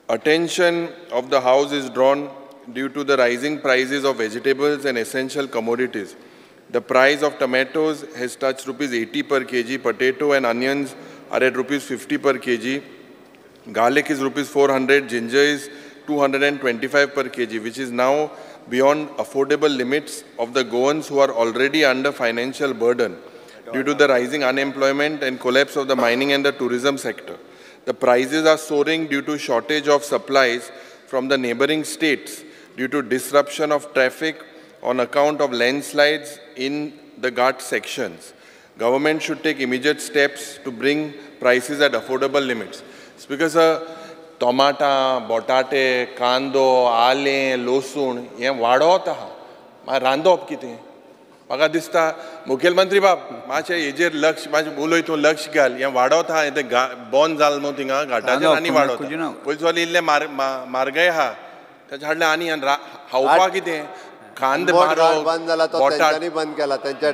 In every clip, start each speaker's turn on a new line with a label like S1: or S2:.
S1: Attention of the House is drawn due to the rising prices of vegetables and essential commodities. The price of tomatoes has touched rupees 80 per kg, potato and onions are at rupees 50 per kg, garlic is rupees 400, ginger is 225 per kg, which is now beyond affordable limits of the Goans who are already under financial burden due to the rising unemployment and collapse of the mining and the tourism sector. The prices are soaring due to shortage of supplies from the neighboring states due to disruption of traffic on account of landslides in the Ghat sections. Government should take immediate steps to bring prices at affordable limits. Speaker sir, टोमाटा, बटाटे, कांदो, आले, लसूण हे वाडत आहा. मागीर रांदप कितें? म्हाका दिसता मुखेलमंत्री बाब मातशें हेजेर लक्ष मातशें उलय तूं लक्ष घाल. हें वाडत आहा तें बंद जालें न्हू थिंगा घाटाचेर आनी वाडत. पयलीं वाली इल्लें म्हारगाय आहा तेच्या हाडलें आनी खावपाक कितें? कांदे
S2: बंद जाला तो तेंच्यांनी बंद केला तेंच्या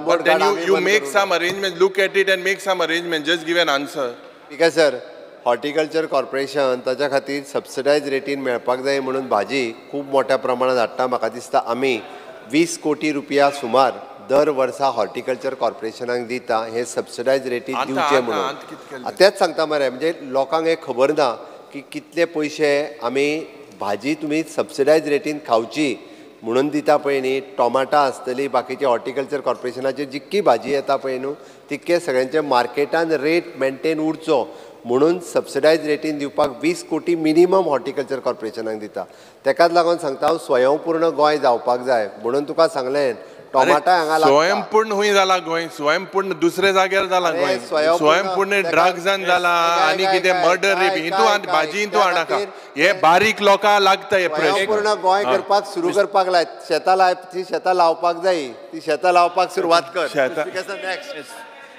S1: but then you make some arrangement, look at it and make some arrangement, just give an answer.
S2: ठीक आहे सर. हॉर्टिकल्चर कॉर्पोरेशन ताच्या खातीर सबसिडायज रेटीन मेळपाक जाय म्हणून भाजी खूब मोठ्या प्रमाणात हाडटा. म्हाका दिसता आमी 20 कोटी रुपया सुमार दर वर्सा हॉर्टिकल्चर कॉर्पोरेशनाक दिता हे सबसिडायज रेटीन दिवचे म्हणून. तेच सांगता मरे म्हणजे लोकांक हे खबर ना की कितले पयशे आमी भाजी तुमी सबसिडायज रेटीन खावची म्हणून दिता पळय न्ही. टोमाटा आसतली बाकीचे हॉर्टिकल्चर कॉर्पोरेशनाची जितकी भाजी येता पळय न्हू तितके सगळ्यांचे मार्केटान रेट मेंटेन उरचो म्हणून सबसिडायज रेटीन दिवपाक 20 कोटी मिनिमम हॉर्टिकल्चर कॉर्पोरेशनाक दिता. तेकाच लागून सांगता हांव स्वयंपूर्ण गोंय जावपाक जाय म्हणून तुका सांगलें टोमाटा हांगा
S1: स्वयंपूर्ण हुंय जाला गोंय, स्वयंपूर्ण दुसरे जाग्यार जाला गोंय, स्वयंपूर्ण ड्रग्सान जाला आनी कितें मर्डर रेप हितू भाजी हितू हाडा. हे बारीक लोकांक लागता हे
S2: स्वयंपूर्ण गोंय करपाक सुरू करपाक लाय. शेतां लावपाक जाय ती शेतां लावपाक सुरवात कर. नेक्स्ट